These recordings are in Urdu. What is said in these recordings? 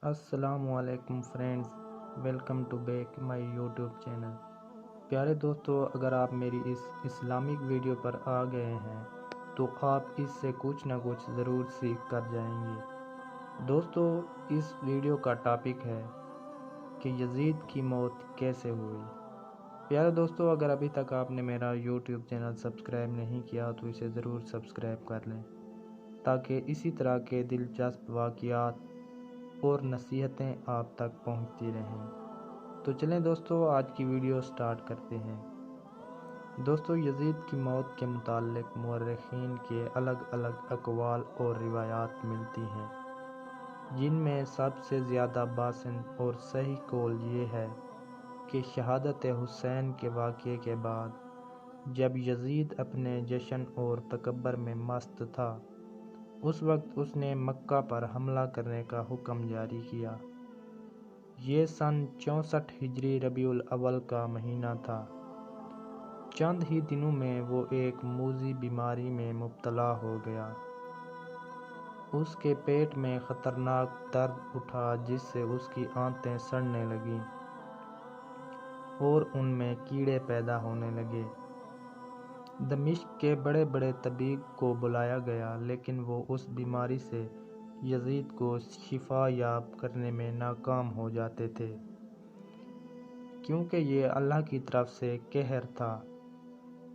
السلام علیکم friends, welcome to back my YouTube channel. پیارے دوستو، اگر آپ میری اس اسلامک ویڈیو پر آ گئے ہیں تو آپ اس سے کچھ نہ کچھ ضرور سیکھ کر جائیں گے۔ دوستو، اس ویڈیو کا ٹاپک ہے کہ یزید کی موت کیسے ہوئی۔ پیارے دوستو، اگر ابھی تک آپ نے میرا یوٹیوب چینل سبسکرائب نہیں کیا تو اسے ضرور سبسکرائب کر لیں تاکہ اسی طرح کے دلچسپ واقعات اور نصیحتیں آپ تک پہنچتی رہیں۔ تو چلیں دوستو، آج کی ویڈیو سٹارٹ کرتے ہیں۔ دوستو، یزید کی موت کے متعلق مورخین کے الگ الگ اقوال اور روایات ملتی ہیں، جن میں سب سے زیادہ باسن اور صحیح قول یہ ہے کہ شہادت حسین کے واقعے کے بعد جب یزید اپنے جشن اور تکبر میں مست تھا، اس وقت اس نے مکہ پر حملہ کرنے کا حکم جاری کیا۔ یہ سن 64 ہجری ربیع الاول کا مہینہ تھا۔ چند ہی دنوں میں وہ ایک موذی بیماری میں مبتلا ہو گیا۔ اس کے پیٹ میں خطرناک درد اٹھا جس سے اس کی آنتیں سڑنے لگیں اور ان میں کیڑے پیدا ہونے لگے۔ دمشق کے بڑے بڑے طبیب کو بلایا گیا لیکن وہ اس بیماری سے یزید کو شفا یاب کرنے میں ناکام ہو جاتے تھے، کیونکہ یہ اللہ کی طرف سے قہر تھا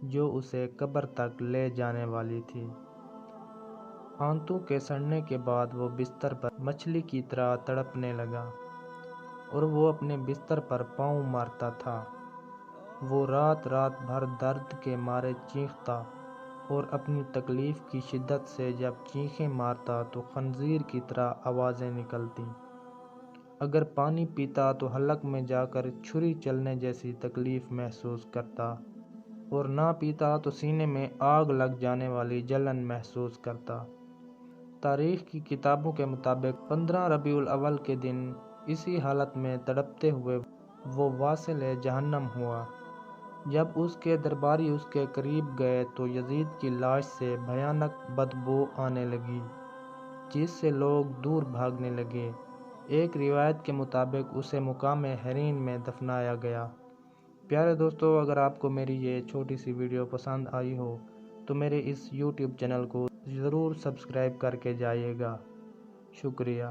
جو اسے قبر تک لے جانے والی تھی۔ آنتوں کے سڑنے کے بعد وہ بستر پر مچھلی کی طرح تڑپنے لگا اور وہ اپنے بستر پر پاؤں مارتا تھا۔ وہ رات رات بھر درد کے مارے چیختا اور اپنی تکلیف کی شدت سے جب چیخیں مارتا تو خنزیر کی طرح آوازیں نکلتیں۔ اگر پانی پیتا تو حلق میں جا کر چھری چلنے جیسی تکلیف محسوس کرتا اور نہ پیتا تو سینے میں آگ لگ جانے والی جلن محسوس کرتا۔ تاریخ کی کتابوں کے مطابق 15 ربیع الاول کے دن اسی حالت میں تڑپتے ہوئے وہ واصل جہنم ہوا۔ جب اس کے درباری اس کے قریب گئے تو یزید کی لاش سے بھیانک بدبو آنے لگی جس سے لوگ دور بھاگنے لگے۔ ایک روایت کے مطابق اسے مقام حرین میں دفنایا گیا۔ پیارے دوستو، اگر آپ کو میری یہ چھوٹی سی ویڈیو پسند آئی ہو تو میرے اس یوٹیوب چینل کو ضرور سبسکرائب کر کے جائیے گا۔ شکریہ۔